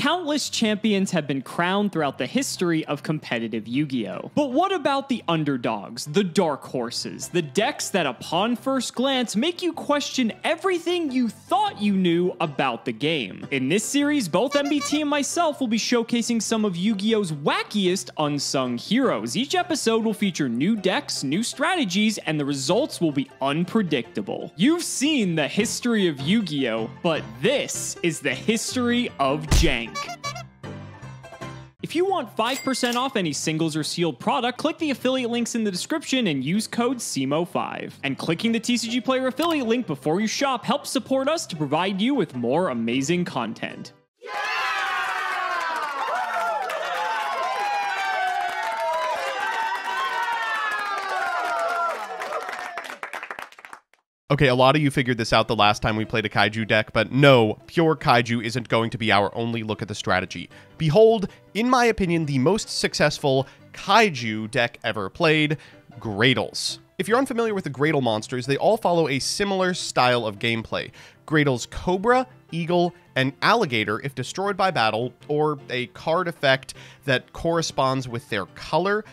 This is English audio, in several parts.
countless champions have been crowned throughout the history of competitive Yu-Gi-Oh! But what about the underdogs, the dark horses, the decks that upon first glance make you question everything you thought you knew about the game? In this series, both MBT and myself will be showcasing some of Yu-Gi-Oh's wackiest unsung heroes. Each episode will feature new decks, new strategies, and the results will be unpredictable. You've seen the history of Yu-Gi-Oh!, but this is the history of Jank. If you want 5% off any singles or sealed product, click the affiliate links in the description and use code CMO5. And clicking the TCG Player affiliate link before you shop helps support us to provide you with more amazing content. Okay, a lot of you figured this out the last time we played a Kaiju deck, but no, pure Kaiju isn't going to be our only look at the strategy. Behold, in my opinion, the most successful Kaiju deck ever played, Gradles. If you're unfamiliar with the Gradle monsters, they all follow a similar style of gameplay. Gradle's Cobra, Eagle, and Alligator if destroyed by battle, or a card effect that corresponds with their color.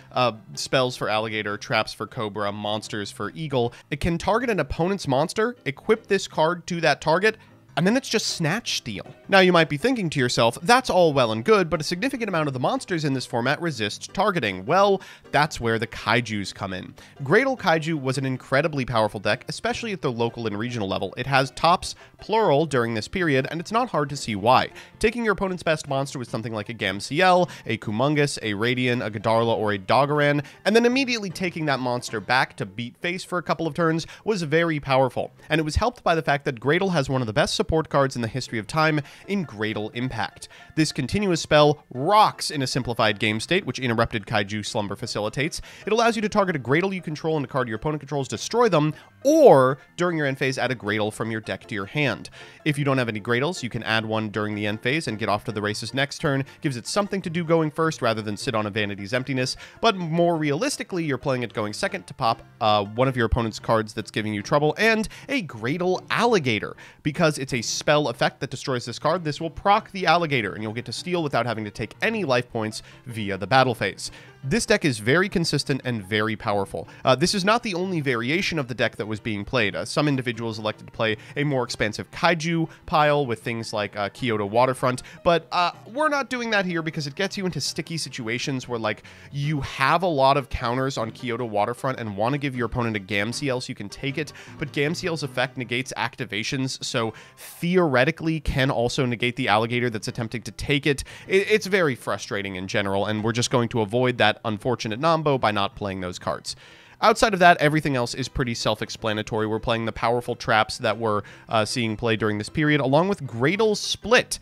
Spells for Alligator, traps for Cobra, monsters for Eagle. It can target an opponent's monster, equip this card to that target, and then it's just Snatch Steal. Now you might be thinking to yourself, that's all well and good, but a significant amount of the monsters in this format resist targeting. Well, that's where the Kaijus come in. Gradle Kaiju was an incredibly powerful deck, especially at the local and regional level. It has tops, plural, during this period, and it's not hard to see why. Taking your opponent's best monster with something like a Gamciel, a Kumungus, a Radian, a Godarla, or a Dogaran, and then immediately taking that monster back to beat face for a couple of turns was very powerful. And it was helped by the fact that Gradle has one of the best support cards in the history of time in Gradle Impact. This continuous spell rocks in a simplified game state, which Interrupted Kaiju Slumber facilitates. It allows you to target a Gradle you control and a card your opponent controls, destroy them, or during your end phase, add a Gradle from your deck to your hand. If you don't have any Gradles, you can add one during the end phase and get off to the races next turn. Gives it something to do going first rather than sit on a Vanity's Emptiness, but more realistically, you're playing it going second to pop one of your opponent's cards that's giving you trouble, and a Gradle Alligator. Because it's a spell effect that destroys this card, this will proc the Alligator, and you'll get to steal without having to take any life points via the battle phase. This deck is very consistent and very powerful. This is not the only variation of the deck that was being played. Some individuals elected to play a more expansive Kaiju pile with things like Kyoto Waterfront, but we're not doing that here because it gets you into sticky situations where, like, you have a lot of counters on Kyoto Waterfront and want to give your opponent a Gamciel so you can take it, but Gamciel's effect negates activations, so theoretically can also negate the Alligator that's attempting to take it. It's very frustrating in general, and we're just going to avoid that unfortunate Nambo by not playing those cards. Outside of that, everything else is pretty self-explanatory. We're playing the powerful traps that we're seeing play during this period, along with Gradle Split.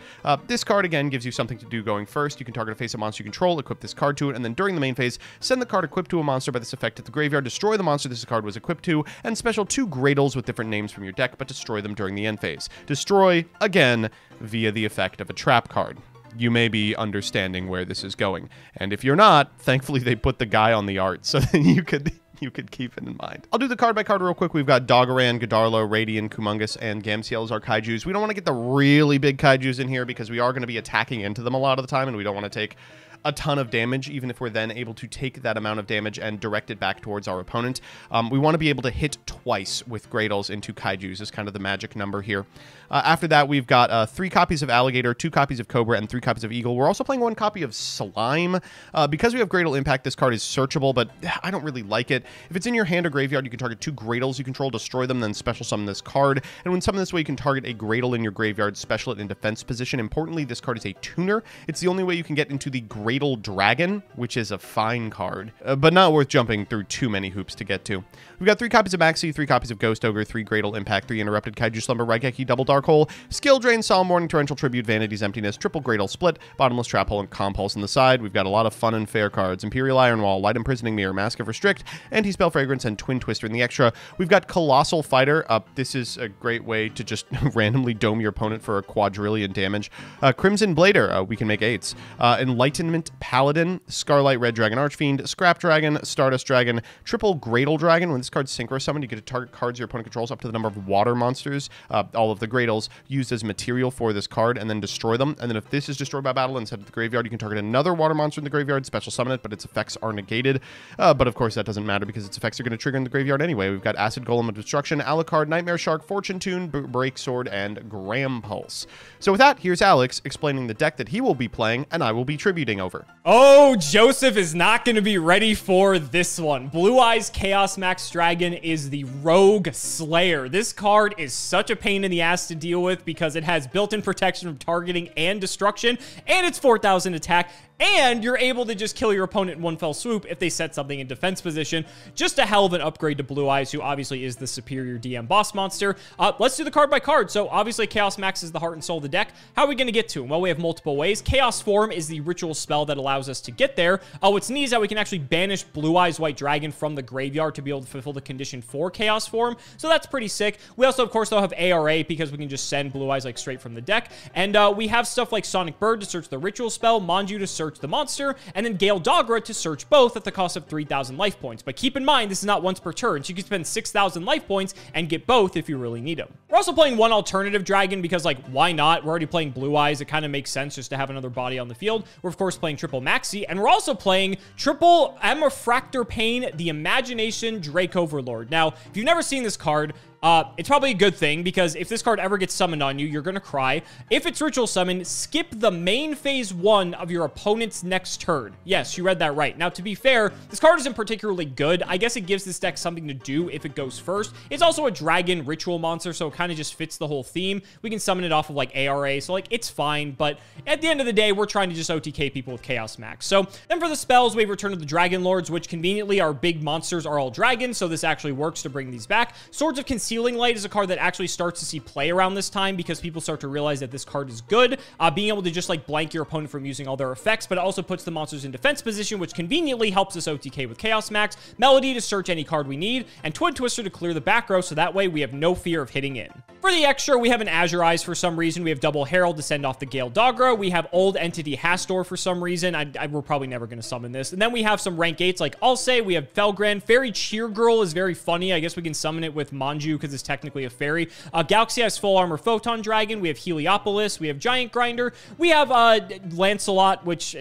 This card, again, gives you something to do going first. You can target a face-up monster you control, equip this card to it, and then during the main phase, send the card equipped to a monster by this effect at the graveyard, destroy the monster this card was equipped to, and special 2 Gradles with different names from your deck, but destroy them during the end phase. Destroy, again, via the effect of a trap card. You may be understanding where this is going. And if you're not, thankfully they put the guy on the art so that you could keep it in mind. I'll do the card by card real quick. We've got Dogaran, Godarla, Radian, Kumungus, and Gamciel as our Kaijus. We don't want to get the really big Kaijus in here because we are going to be attacking into them a lot of the time, and we don't want to take a ton of damage, even if we're then able to take that amount of damage and direct it back towards our opponent. We want to be able to hit twice with Gradles into Kaijus is kind of the magic number here. After that, we've got 3 copies of Alligator, 2 copies of Cobra, and 3 copies of Eagle. We're also playing 1 copy of Slime. Because we have Gradle Impact, this card is searchable, but I don't really like it. If it's in your hand or graveyard, you can target 2 Gradles you control, destroy them, then special summon this card. And when summoned this way, you can target a Gradle in your graveyard, special it in defense position. Importantly, this card is a tuner. It's the only way you can get into the Gradle Dragon, which is a fine card, but not worth jumping through too many hoops to get to. We've got 3 copies of Maxi, 3 copies of Ghost Ogre, 3 Gradle Impact, 3 Interrupted Kaiju Slumber, Raigeki Double Dark Hole, Skill Drain, Solemn Warning, Torrential Tribute, Vanity's Emptiness, Triple Gradle Split, Bottomless Trap Hole, and Compulse on the side. We've got a lot of fun and fair cards: Imperial Iron Wall, Light Imprisoning Mirror, Mask of Restrict, Anti-Spell Fragrance, and Twin Twister in the extra. We've got Colossal Fighter. This is a great way to just randomly dome your opponent for a quadrillion damage. Crimson Blader, we can make 8s. Enlightenment Paladin, Scarlight Red Dragon Archfiend, Scrap Dragon, Stardust Dragon, Triple Gradle Dragon. When this card's synchro summoned, you get to target cards your opponent controls up to the number of water monsters, all of the Gradles, used as material for this card, and then destroy them. And then if this is destroyed by battle and set to the graveyard, you can target another water monster in the graveyard, special summon it, but its effects are negated. But of course, that doesn't matter because its effects are going to trigger in the graveyard anyway. We've got Acid Golem of Destruction, Alucard, Nightmare Shark, Fortune Tune, Break Sword, and Graham Pulse. So with that, here's Alex explaining the deck that he will be playing and I will be tributing over. Oh, Joseph is not going to be ready for this one. Blue Eyes Chaos Max Dragon is the Rogue Slayer. This card is such a pain in the ass to deal with because it has built-in protection from targeting and destruction, and it's 4,000 attack, and you're able to just kill your opponent in one fell swoop if they set something in defense position. Just a hell of an upgrade to Blue Eyes, who obviously is the superior DM boss monster. Let's do the card by card. So obviously Chaos Max is the heart and soul of the deck. How are we going to get to him? Well, we have multiple ways. Chaos Form is the ritual spell that allows us to get there. What's neat is that we can actually banish Blue Eyes White Dragon from the graveyard to be able to fulfill the condition for Chaos Form. So that's pretty sick. We also, of course, though, have ARA because we can just send Blue Eyes like straight from the deck. And we have stuff like Sonic Bird to search the ritual spell, Manju to search the monster, and then Gale Dogra to search both at the cost of 3,000 life points. But keep in mind, this is not once per turn, so you can spend 6,000 life points and get both if you really need them. We're also playing one alternative dragon because, like, why not? We're already playing Blue Eyes. It kind of makes sense just to have another body on the field. We're, of course, playing triple Maxi, and we're also playing triple Amorphractor Pain, the Imagination Drake Overlord. Now, if you've never seen this card, it's probably a good thing because if this card ever gets summoned on you, you're going to cry. If it's ritual summon, skip the main phase 1 of your opponent's next turn. Yes, you read that right. Now, to be fair, this card isn't particularly good. I guess it gives this deck something to do if it goes first. It's also a dragon ritual monster, so it kind of just fits the whole theme. We can summon it off of like ARA, so like it's fine. But at the end of the day, we're trying to just OTK people with Chaos Max. So then for the spells, we have Return of the Dragon Lords, which conveniently our big monsters are all dragons, so this actually works to bring these back. Swords of Concealing Light is a card that actually starts to see play around this time because people start to realize that this card is good. Being able to just like blank your opponent from using all their effects, but it also puts the monsters in defense position, which conveniently helps us OTK with Chaos Max. Melody to search any card we need, and Twin Twister to clear the back row, so that way we have no fear of hitting in. For the extra, we have an Azure Eyes for some reason. We have Double Herald to send off the Gale Dogra. We have Old Entity Hastor for some reason. We're probably never going to summon this. And then we have some rank 8s like Alsay. We have Felgrand. Fairy Cheer Girl is very funny. I guess we can summon it with Manju because it's technically a fairy. Galaxy has Full Armor Photon Dragon. We have Heliopolis. We have Giant Grinder. We have Lancelot, which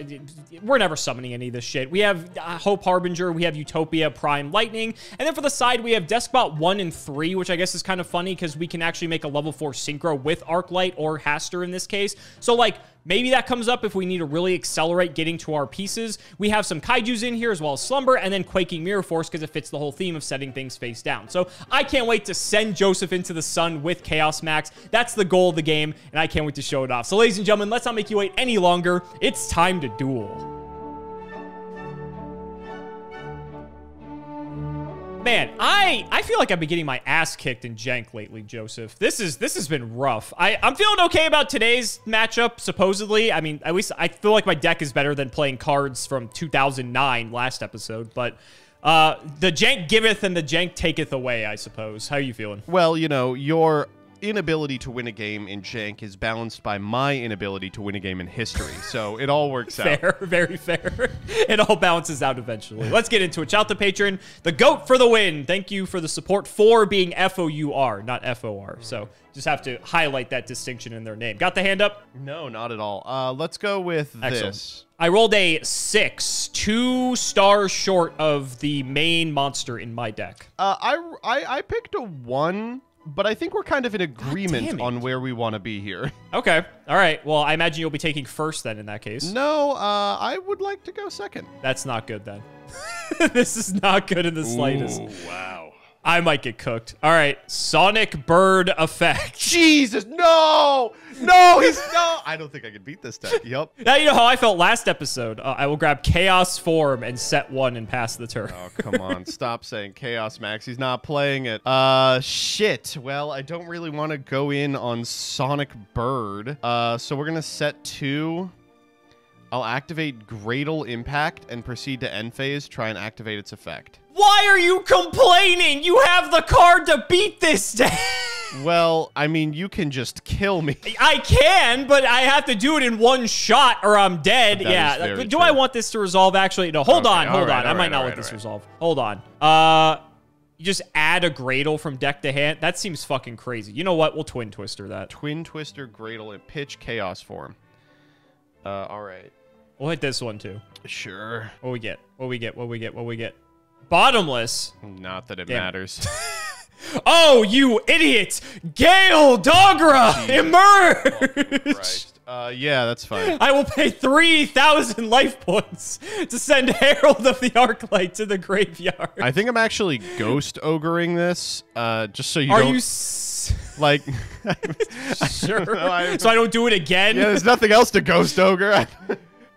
we're never summoning any of this shit. We have Hope Harbinger. We have Utopia, Prime Lightning. And then for the side, we have Despot 1 and 3, which I guess is kind of funny because we can actually make a level 4 synchro with Arclight or Hastur in this case. So, like, maybe that comes up if we need to really accelerate getting to our pieces. We have some Kaijus in here as well as Slumber, and then Quaking Mirror Force because it fits the whole theme of setting things face down. So I can't wait to send Joseph into the sun with Chaos Max. That's the goal of the game, and I can't wait to show it off. So ladies and gentlemen, let's not make you wait any longer. It's time to duel. Man, I feel like I've been getting my ass kicked in Jank lately, Joseph. This has been rough. I'm feeling okay about today's matchup, supposedly. I mean, at least I feel like my deck is better than playing cards from 2009 last episode, but the Jank giveth and the Jank taketh away, I suppose. How are you feeling? Well, you know, your inability to win a game in Jank is balanced by my inability to win a game in history. So it all works out. Fair, very fair. It all balances out eventually. Let's get into it. Shout out to Patreon. The GOAT for the win. Thank you for the support. For being FOUR, not FOR. So just have to highlight that distinction in their name. Got the hand up? No, not at all. Let's go with this. I rolled a 6, 2 stars short of the main monster in my deck. I picked a 1. But I think we're kind of in agreement on where we want to be here. Okay. All right. Well, I imagine you'll be taking first then in that case. No, I would like to go second. That's not good then. This is not good in the slightest. Ooh, wow. I might get cooked. All right. Sonic Bird effect. Jesus, no! No, no! I don't think I can beat this deck. Yep. Now you know how I felt last episode. I will grab Chaos Form and set 1 and pass the turn. Oh, come on. Stop saying Chaos Max. He's not playing it. Shit. Well, I don't really want to go in on Sonic Bird. So we're going to set 2. I'll activate Gradle Impact and proceed to end phase, try and activate its effect. What? Why are you complaining? You have the card to beat this day. Well, I mean, you can just kill me. I can, but I have to do it in one shot or I'm dead. Yeah. Do I want this to resolve, actually? No, hold on. I might not let this resolve. Hold on. You just add a Gradle from deck to hand? That seems fucking crazy. You know what? We'll Twin Twister that. Twin Twister, Gradle, and pitch Chaos form. All right. We'll hit this one, too. Sure. What we get? What we get? What we get? What we get? Bottomless. Not that it matters. Oh, you idiot! Gale Dogra emerged! Yeah, that's fine. I will pay 3,000 life points to send Herald of the Arclight to the graveyard. I think I'm actually Ghost Ogreing this, just so you Are don't... you like... Sure. So I don't do it again? Yeah, there's nothing else to Ghost Ogre.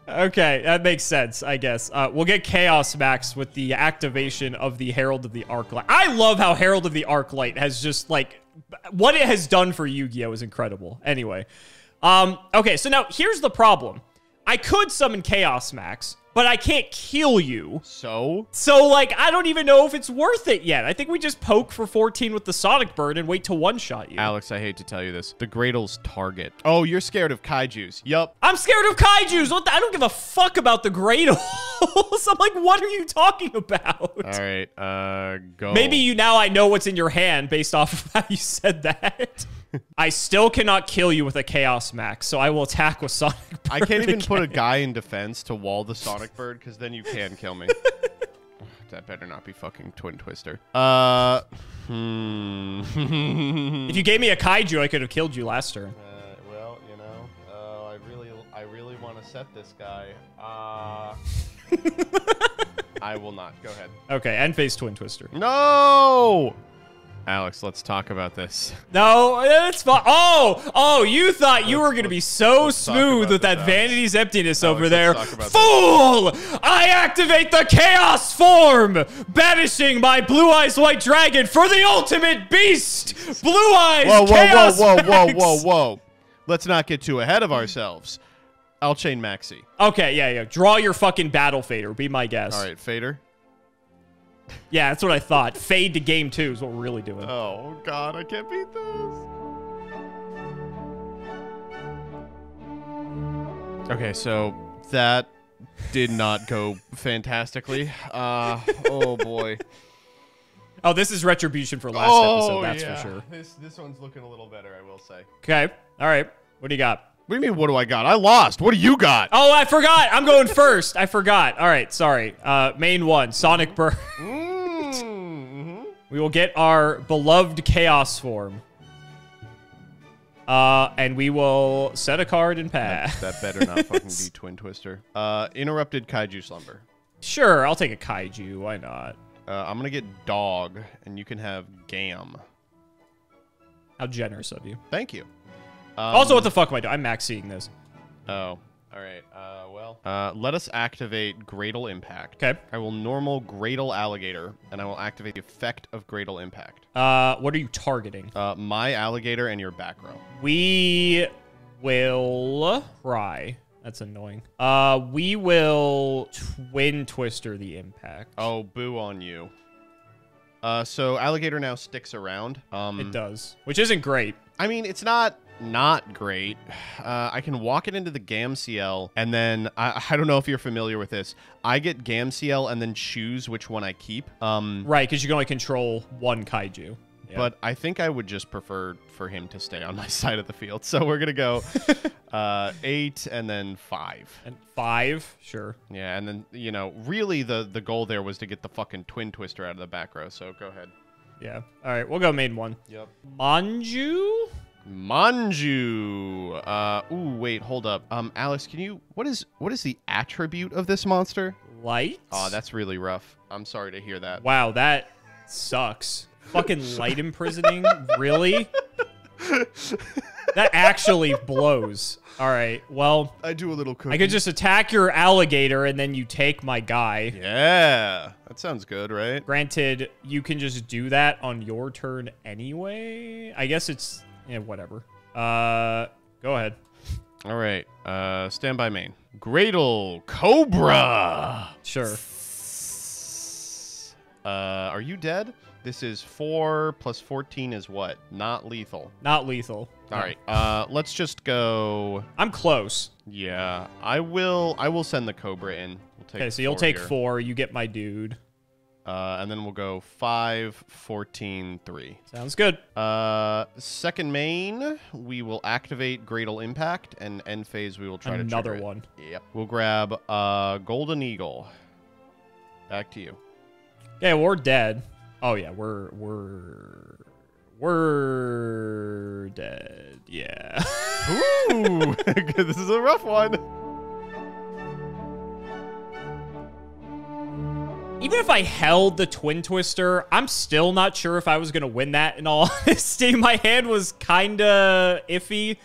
Okay, that makes sense, I guess. We'll get Chaos Max with the activation of the Herald of the Arclight. I love how Herald of the Arclight has just, like, what it has done for Yu-Gi-Oh! Is incredible. Anyway. Okay, so now here's the problem. I could summon Chaos Max, but I can't kill you. So, like, I don't even know if it's worth it yet. I think we just poke for 14 with the Sonic Bird and wait to one-shot you. Alex, I hate to tell you this. The Gradle's target. Oh, you're scared of Kaijus. Yup. I'm scared of Kaijus. I don't give a fuck about the Gradle. So I'm like, what are you talking about? All right, go. Maybe now I know what's in your hand based off of how you said that. I still cannot kill you with a Chaos Max, so I will attack with Sonic Bird. I can't even put a guy in defense to wall the Sonic Bird, because then you can kill me. That better not be fucking Twin Twister. If you gave me a Kaiju, I could have killed you last turn. Well, you know, I really want to set this guy. I will not. Go ahead. Okay, end phase Twin Twister. No! Alex, let's talk about this. No, it's fine. Oh, you thought you were going to be so smooth with that Vanity's Emptiness over there. Fool! I activate the Chaos form, banishing my Blue Eyes White Dragon for the ultimate beast! Blue Eyes Chaos Max! Whoa. Let's not get too ahead of ourselves. I'll chain Maxi. Okay, yeah. Draw your fucking Battle Fader. Be my guess. All right, Fader. Yeah, that's what I thought. Fade to game 2 is what we're really doing. Oh, God, I can't beat this. Okay, so that did not go fantastically. Oh, boy. Oh, this is retribution for last episode, that's for sure. This one's looking a little better, I will say. Okay, all right. What do you got? What do you mean, what do I got? I lost. What do you got? Oh, I forgot. I'm going first. I forgot. All right, sorry. Main 1, Sonic Bird. We will get our beloved Chaos form. And we will set a card and pass. That better not fucking be Twin Twister. Interrupted Kaiju Slumber. Sure, I'll take a Kaiju. Why not? I'm going to get Dog, and you can have Gam. How generous of you. Thank you. Also, what the fuck am I doing? I'm maxing this. Oh, all right. Let us activate Gradle Impact. Okay. I will normal Gradle Alligator, and I will activate the effect of Gradle Impact. What are you targeting? My Alligator and your back row. We will try. That's annoying. We will Twin Twister the Impact. Oh, boo on you. So Alligator now sticks around. It does, which isn't great. I mean, it's not great. I can walk it into the GAMCL, and then I don't know if you're familiar with this. I get GAMCL and then choose which one I keep. Right, because you can only control one Kaiju. Yeah. But I think I would just prefer for him to stay on my side of the field. So we're going to go 8 and then 5. And 5? Sure. Yeah, and then, you know, really the goal there was to get the fucking Twin Twister out of the back row. So go ahead. Yeah. All right, we'll go main 1. Yep. Manju? Ooh, wait, hold up. Alex, can you... What is the attribute of this monster? Light? Oh, that's really rough. I'm sorry to hear that. Wow, that sucks. Fucking light imprisoning? Really? That actually blows. All right, well... I do a little cooking. I could just attack your alligator and then you take my guy. Yeah, that sounds good, right? Granted, you can just do that on your turn anyway. I guess it's... Yeah, whatever. Go ahead. All right, stand by main. Gradle Cobra! Sure. Are you dead? This is 4 plus 14 is what? Not lethal. Not lethal. All right. Let's just go. I'm close. Yeah, I will send the Cobra in. We'll take Okay, so you'll 4 take here. 4. You get my dude. And then we'll go 5, 14, 3. Sounds good. Second main, we will activate Gradle Impact, and end phase we will try to Another trigger it. one. Yep. We'll grab Golden Eagle. Back to you. Okay, well, we're dead. Oh yeah, we're dead. Yeah. Ooh, this is a rough one. Even if I held the Twin Twister, I'm still not sure if I was going to win that, in all honesty. My hand was kind of iffy.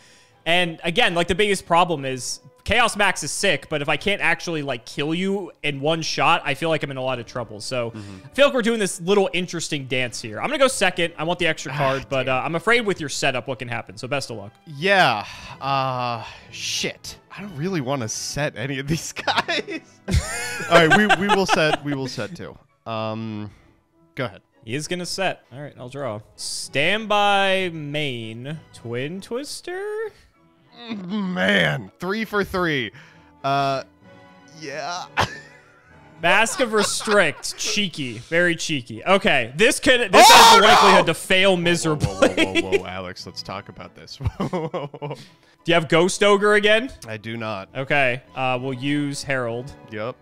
And again, like, the biggest problem is Chaos Max is sick, but if I can't actually, like, kill you in one shot, I feel like I'm in a lot of trouble. So I feel like we're doing this little interesting dance here. I'm going to go second. I want the extra card, but I'm afraid with your setup what can happen. So best of luck. Yeah. Shit. I don't really want to set any of these guys. All right, we will set. We will set too. Go ahead. He is going to set. All right, I'll draw. Standby main. Twin Twister? Man, 3 for 3. Yeah. Mask of Restrict. Cheeky. Very cheeky. Okay, this has the likelihood to fail miserably. Whoa, Alex, let's talk about this. Do you have Ghost Ogre again? I do not. Okay, we'll use Herald. Yep.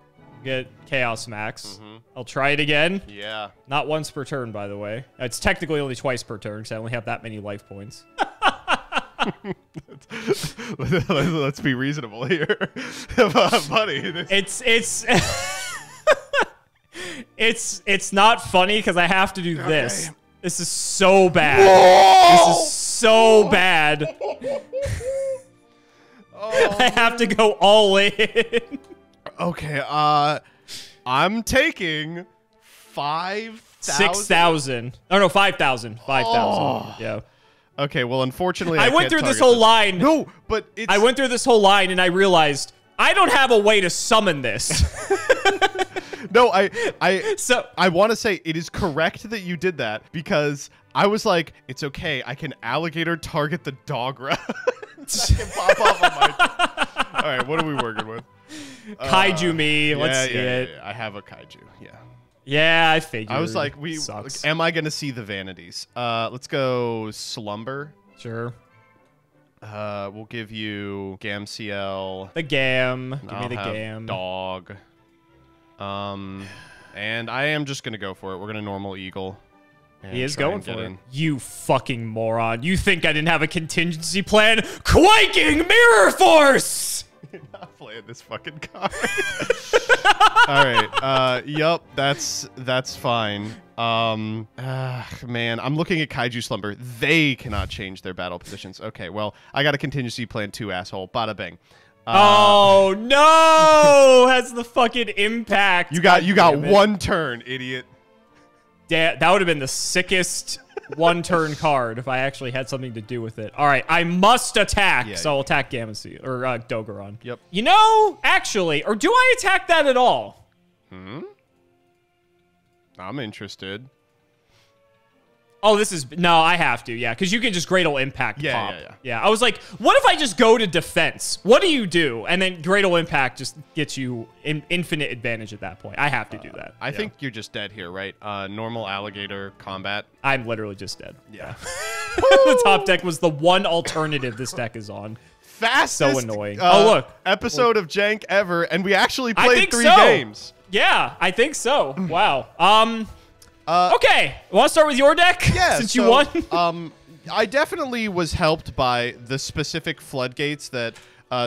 Get Chaos Max. I'll try it again. Yeah. Not once per turn, by the way. It's technically only twice per turn, because I only have that many life points. Let's be reasonable here, buddy. It's not funny because I have to do this. Okay. This is so bad. Whoa! This is so bad. Oh, I have to go all in. okay. I'm taking 5,000. 6,000. Oh no, 5,000. 5,000. Oh. Yeah. Okay. Well, unfortunately, I went can't through this target whole line. No, but it's. I went through this whole line and I realized I don't have a way to summon this. No, So I want to say it is correct that you did that because I was like, it's okay. I can alligator target the Dogra. I can pop off on my. All right, what are we working with? Kaiju me. Let's see it. Yeah. I have a kaiju. Yeah. Yeah, I figured. I was like, Sucks. am I gonna see the vanities? Let's go Slumber. Sure. We'll give you Gamciel. The Gam. Give I'll me the have Gam. Dog. And I am just gonna go for it. We're gonna normal Eagle. And He is try going and get for it. in. You fucking moron. You think I didn't have a contingency plan? Quaking Mirror Force! You're not playing this fucking card. All right. Yup. That's fine. Man, I'm looking at Kaiju Slumber. They cannot change their battle positions. Okay. Well, I got a contingency plan too, asshole. Bada bang. Oh no! Has the fucking impact. You got Damn it. 1 turn, idiot. That would have been the sickest one-turn card if I actually had something to do with it. All right, I must attack, Yeah, so I'll attack Gamma or Dogeron. Yep. You know, actually, or do I attack that at all? I'm interested. Oh, no, I have to, yeah, because you can just Gradle Impact Yeah, pop. yeah. I was like, what if I just go to defense? What do you do? And then Gradle Impact just gets you infinite advantage at that point. I have to do that. I think you're just dead here, right? Normal alligator combat. I'm literally just dead. Yeah. The top deck was the one alternative this deck is on. Fastest. So annoying. Oh, look. Episode of Jank ever, and we actually I played think 3 so. games. Yeah, I think so. Wow. Okay. Want to start with your deck? Yeah. Since you won? I definitely was helped by the specific floodgates that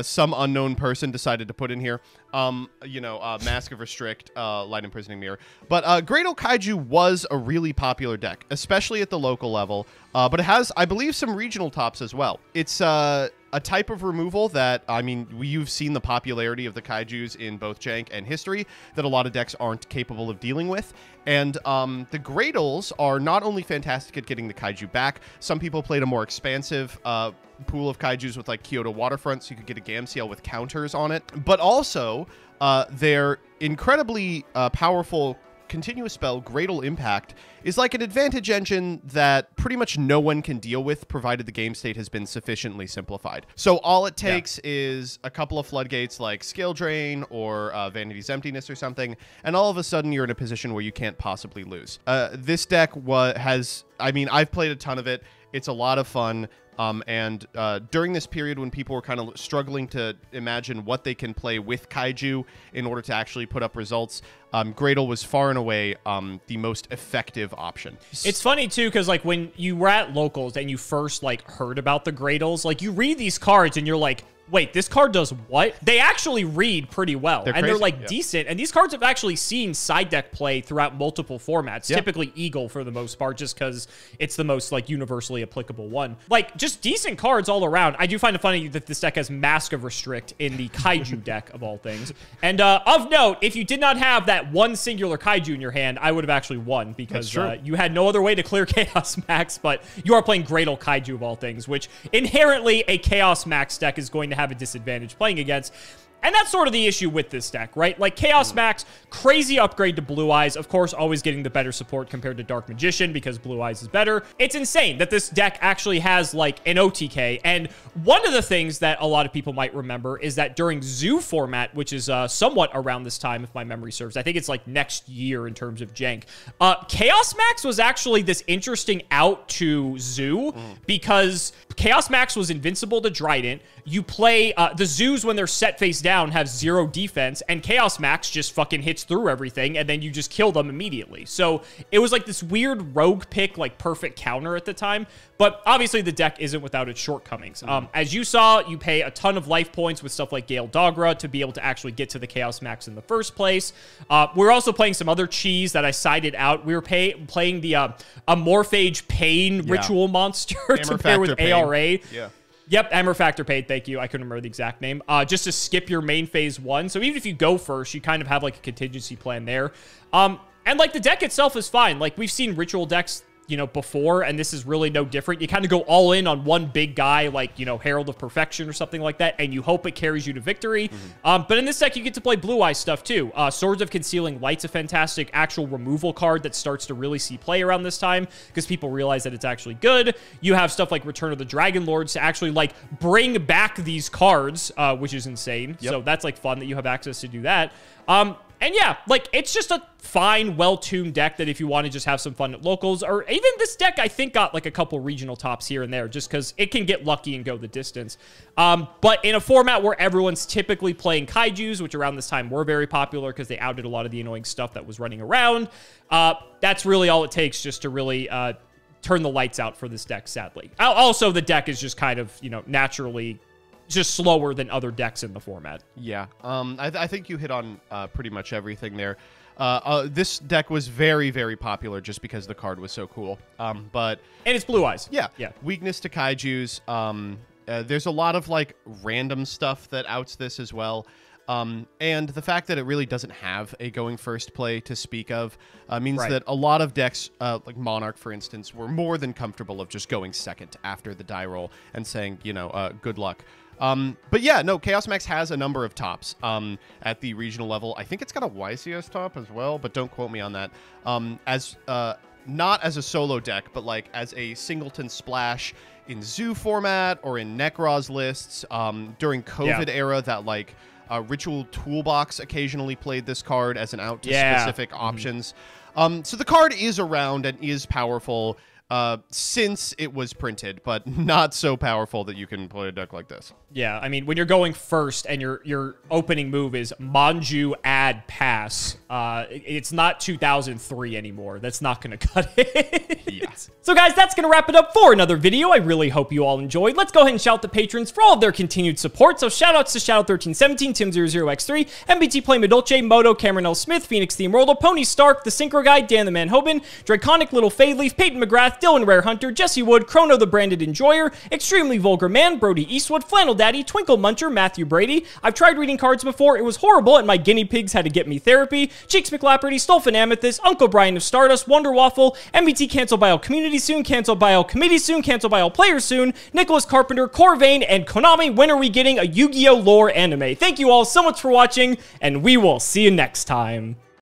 some unknown person decided to put in here. Mask of Restrict, Light Imprisoning Mirror. But Gradle Kaiju was a really popular deck, especially at the local level. But it has, I believe, some regional tops as well. It's a type of removal that, I mean, you've seen the popularity of the Kaijus in both Jank and History that a lot of decks aren't capable of dealing with. And the Gradles are not only fantastic at getting the Kaiju back, some people played a more expansive pool of Kaijus with like Kyoto Waterfront, so you could get a Gamciel with counters on it. But also, they're incredibly powerful continuous spell, Gradle Impact, is like an advantage engine that pretty much no one can deal with, provided the game state has been sufficiently simplified. So all it takes is a couple of floodgates like Scale Drain or Vanity's Emptiness or something, and all of a sudden you're in a position where you can't possibly lose. This deck I've played a ton of it. It's a lot of fun. And during this period when people were kind of struggling to imagine what they can play with Kaiju in order to actually put up results, Gradle was far and away the most effective option. It's funny, too, because, like, when you were at Locals and you first, like, heard about the Gradles, like, you read these cards and you're like, wait, this card does what? They actually read pretty well, and they're like decent. And these cards have actually seen side deck play throughout multiple formats, typically Eagle for the most part, just because it's the most like universally applicable one. Like, just decent cards all around. I do find it funny that this deck has Mask of Restrict in the Kaiju deck of all things. And of note, if you did not have that one singular Kaiju in your hand, I would have actually won, because you had no other way to clear Chaos Max, but you are playing Gradle Kaiju of all things, which inherently a Chaos Max deck is going to have a disadvantage playing against. And that's sort of the issue with this deck, right? Like, Chaos Max, crazy upgrade to Blue Eyes. Of course, always getting the better support compared to Dark Magician because Blue Eyes is better. It's insane that this deck actually has, like, an OTK. And one of the things that a lot of people might remember is that during Zoo format, which is somewhat around this time, if my memory serves, I think it's, like, next year in terms of jank, Chaos Max was actually this interesting out to Zoo because Chaos Max was invincible to Trident. You play the Zoos when they're set face down have 0 defense, and Chaos Max just fucking hits through everything, and then you just kill them immediately. So it was like this weird rogue pick, like perfect counter at the time. But obviously the deck isn't without its shortcomings. As you saw, you pay a ton of life points with stuff like Gale Dogra to be able to actually get to the Chaos Max in the first place. We're also playing some other cheese that I sided out. We were playing the Amorphage Pain Ritual Monster to pair with ARA. Yeah. Yep, Emmer Factor Paid, thank you. I couldn't remember the exact name. Just to skip your main phase 1. So even if you go first, you kind of have like a contingency plan there. And like the deck itself is fine. Like we've seen ritual decks, you know, before, and this is really no different. You kind of go all in on one big guy, like, you know, Herald of Perfection or something like that, and you hope it carries you to victory. But in this deck, you get to play Blue Eye stuff too. Swords of Concealing Light's a fantastic actual removal card that starts to really see play around this time because people realize that it's actually good. You have stuff like Return of the Dragon Lords to actually like bring back these cards, which is insane. So that's like fun that you have access to do that. And yeah, like, it's just a fine, well-tuned deck that if you want to just have some fun at Locals, or even this deck, I think, got like a couple regional tops here and there, just because it can get lucky and go the distance. But in a format where everyone's typically playing Kaijus, which around this time were very popular because they outed a lot of the annoying stuff that was running around, that's really all it takes just to really turn the lights out for this deck, sadly. Also, the deck is just kind of, you know, naturally just slower than other decks in the format. Yeah, I think you hit on pretty much everything there. This deck was very, very popular just because the card was so cool. And it's Blue Eyes. Yeah. Weakness to Kaijus. There's a lot of like random stuff that outs this as well. And the fact that it really doesn't have a going first play to speak of means that a lot of decks, like Monarch, for instance, were more than comfortable of just going second after the die roll and saying, you know, good luck. But yeah, no, Chaos Max has a number of tops at the regional level. I think it's got a YCS top as well, but don't quote me on that. Not as a solo deck, but like as a singleton splash in Zoo format or in Necroz lists. During COVID era, that like Ritual Toolbox occasionally played this card as an out to specific options. So the card is around and is powerful since it was printed, but not so powerful that you can play a deck like this. Yeah, I mean, when you're going first and your opening move is Manju add pass, it's not 2003 anymore. That's not going to cut it. Yes. So guys, that's going to wrap it up for another video. I really hope you all enjoyed. Let's go ahead and shout out the patrons for all of their continued support. So shout outs to Shadow1317, Tim00x3, MBT Play Medolce, Moto, Cameron L. Smith, Phoenix Theme World, Pony Stark, The Synchro Guy, Dan the Man Hoban, Draconic Little Fadeleaf, Peyton McGrath, Dylan Rare Hunter, Jesse Wood, Chrono the Branded Enjoyer, Extremely Vulgar Man, Brody Eastwood, Flannel Daddy, Twinkle Muncher, Matthew Brady. I've tried reading cards before. It was horrible, and my guinea pigs had to get me therapy. Cheeks McLaperty, Stolfin Amethyst, Uncle Brian of Stardust, Wonder Waffle, MBT cancel by all community soon, cancel by all committee soon, cancel by all players soon, Nicholas Carpenter, Corvain, and Konami. When are we getting a Yu-Gi-Oh! Lore anime? Thank you all so much for watching, and we will see you next time.